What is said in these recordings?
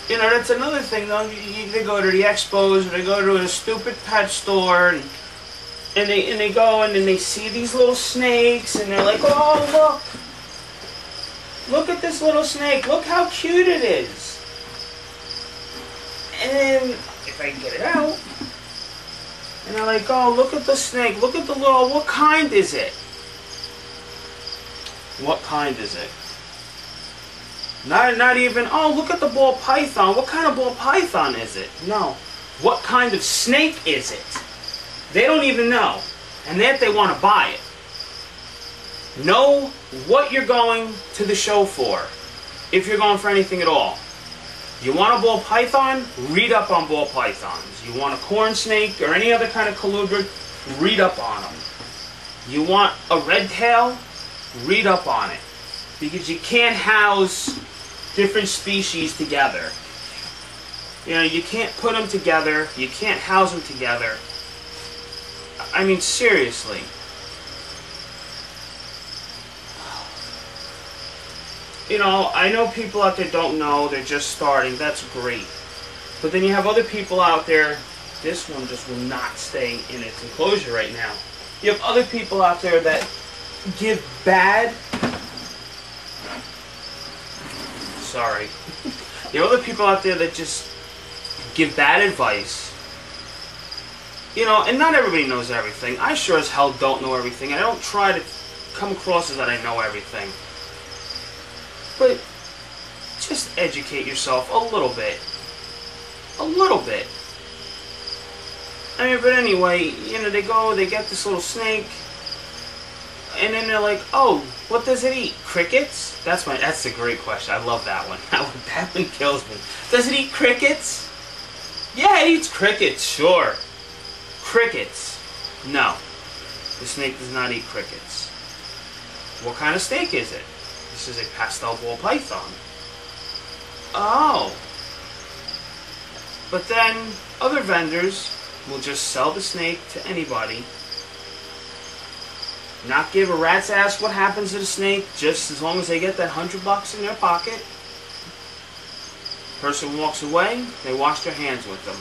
You know, that's another thing, though. They go to the expos, or they go to a stupid pet store, and they go and then they see these little snakes, and they're like, oh, look at this little snake. Look how cute it is. And then, if I can get it out, and they're like, oh, look at the snake. Look at the little, what kind is it? What kind is it? Not even, oh, look at the ball python. What kind of ball python is it? No. What kind of snake is it? They don't even know. And yet they want to buy it. Know what you're going to the show for, if you're going for anything at all. You want a ball python? Read up on ball pythons. You want a corn snake or any other kind of colubrid? Read up on them. You want a red tail? Read up on it. Because you can't house different species together. You know, you can't put them together. You can't house them together. I mean, seriously. You know, I know people out there don't know. They're just starting. That's great. But then you have other people out there. This one just will not stay in its enclosure right now. You have other people out there that give bad... Sorry. You have other people out there that just give bad advice. You know, and not everybody knows everything. I sure as hell don't know everything. I don't try to come across as that I know everything. But just educate yourself a little bit. A little bit. I mean, but anyway, you know, they get this little snake, and then they're like, oh, what does it eat? Crickets? That's a great question. I love that one. That one kills me. Does it eat crickets? Yeah, it eats crickets, sure. Crickets. No. The snake does not eat crickets. What kind of snake is it? This is a pastel ball python. Oh. But then other vendors will just sell the snake to anybody. Not give a rat's ass what happens to the snake, just as long as they get that $100 in their pocket. Person walks away, they wash their hands with them.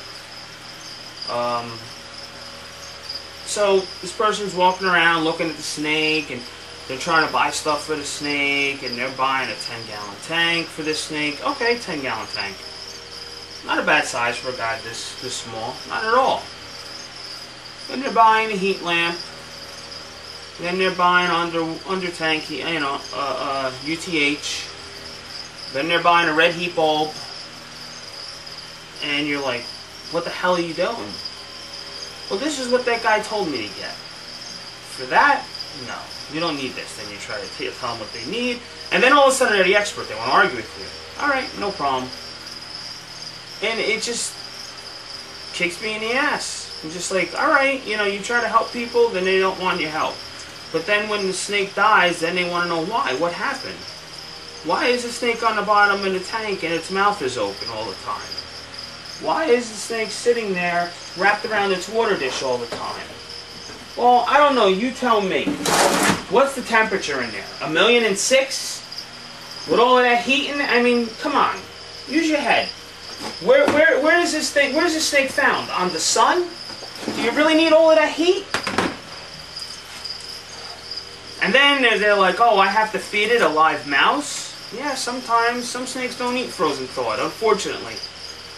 So this person's walking around looking at the snake, and they're trying to buy stuff for the snake, and they're buying a 10-gallon tank for this snake. Okay, 10-gallon tank. Not a bad size for a guy this small. Not at all. Then they're buying a heat lamp. Then they're buying under tank, you know, UTH. Then they're buying a red heat bulb. And you're like, what the hell are you doing? Well, this is what that guy told me to get. For that, no. You don't need this. Then you try to tell them what they need. And then all of a sudden they're the expert. They want to argue with you. Alright, no problem. And it just kicks me in the ass. I'm just like, alright, you know, you try to help people, then they don't want your help. But then when the snake dies, then they want to know why. What happened? Why is the snake on the bottom of the tank and its mouth is open all the time? Why is the snake sitting there wrapped around its water dish all the time? Well, I don't know. You tell me. What's the temperature in there? 1,000,006? With all of that heat in it? I mean, come on. Use your head. Where is this thing? Where's this snake found? On the sun? Do you really need all of that heat? And then they're like, oh, I have to feed it a live mouse? Yeah, sometimes. Some snakes don't eat frozen thawed, unfortunately.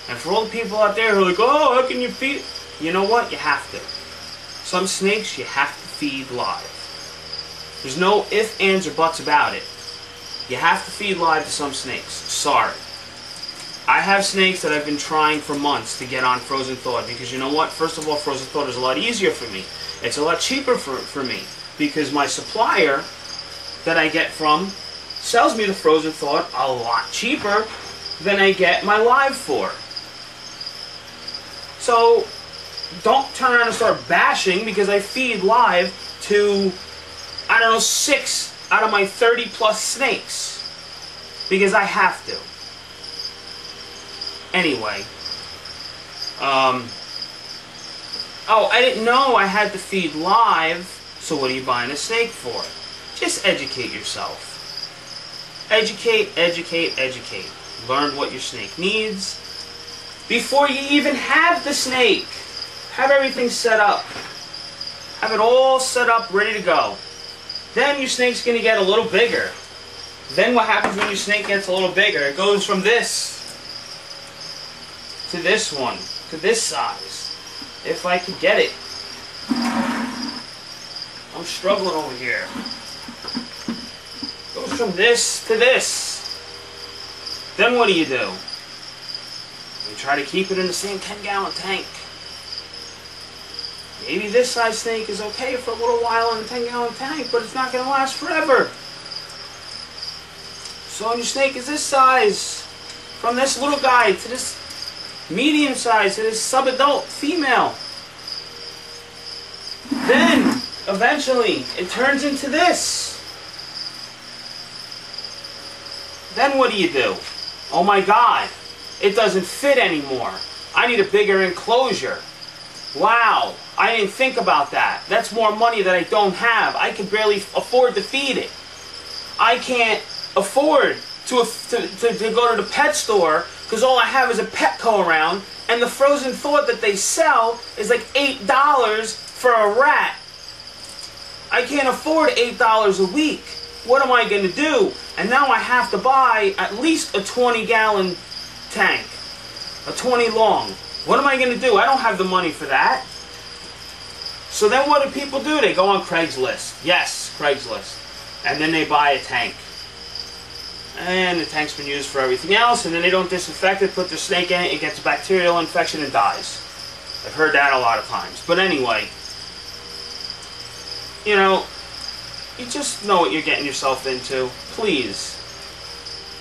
And for all the people out there who are like, oh, how can you feed? You know what? You have to. Some snakes you have to feed live. There's no ifs, ands, or buts about it. You have to feed live to some snakes. Sorry. I have snakes that I've been trying for months to get on frozen thawed because you know what? First of all, frozen thawed is a lot easier for me. It's a lot cheaper for me because my supplier that I get from sells me the frozen thawed a lot cheaper than I get my live for. So don't turn around and start bashing because I feed live to, I don't know, 6 out of my 30 plus snakes because I have to. Anyway, oh, I didn't know I had to feed live, so what are you buying a snake for? Just educate yourself. Educate, educate, educate. Learn what your snake needs. Before you even have the snake, have everything set up. Have it all set up, ready to go. Then your snake's going to get a little bigger. Then what happens when your snake gets a little bigger? It goes from this to this one, to this size. If I could get it. I'm struggling over here. Goes from this to this. Then what do? You try to keep it in the same 10-gallon tank. Maybe this size snake is okay for a little while in a 10-gallon tank, but it's not going to last forever. So when your snake is this size, from this little guy to this medium size to this sub-adult female, then eventually it turns into this. Then what do? Oh my God, it doesn't fit anymore. I need a bigger enclosure. Wow, I didn't think about that. That's more money that I don't have. I can barely afford to feed it. I can't afford to go to the pet store because all I have is a Petco around, and the frozen thought that they sell is like $8 for a rat. I can't afford $8 a week. What am I going to do? And now I have to buy at least a 20-gallon tank, a 20 long. What am I going to do? I don't have the money for that. So then what do people do? They go on Craigslist. Yes, Craigslist. And then they buy a tank. And the tank's been used for everything else, and then they don't disinfect it, put their snake in it, it gets a bacterial infection and dies. I've heard that a lot of times. But anyway, you know, you just know what you're getting yourself into. Please.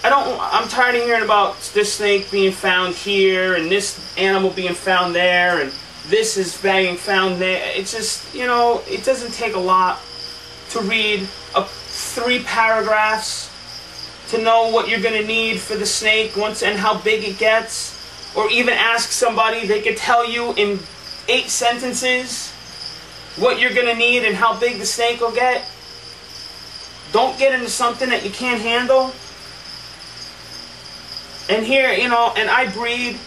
I'm tired of hearing about this snake being found here, and this animal being found there, and this is being found there. It's just, you know, it doesn't take a lot to read 3 paragraphs to know what you're going to need for the snake once and how big it gets. Or even ask somebody, they could tell you in 8 sentences what you're going to need and how big the snake will get. Don't get into something that you can't handle. And here, you know, and I breed,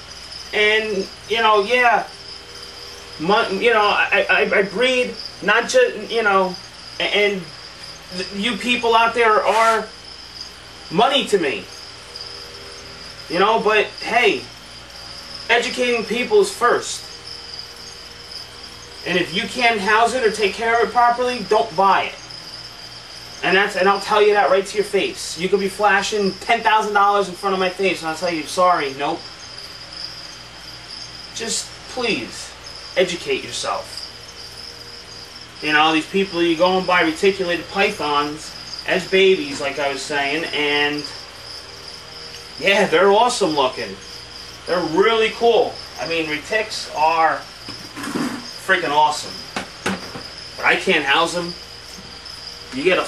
and, you know, yeah, I breed, not just, you know, and you people out there are money to me, you know, but hey, educating people is first. And if you can't house it or take care of it properly, don't buy it. And I'll tell you that right to your face. You could be flashing $10,000 in front of my face, and I'll tell you, sorry, nope. Just please educate yourself. You know, these people, you go and buy reticulated pythons as babies, like I was saying, and yeah, they're awesome looking. They're really cool. I mean, retics are freaking awesome. But I can't house them. You get a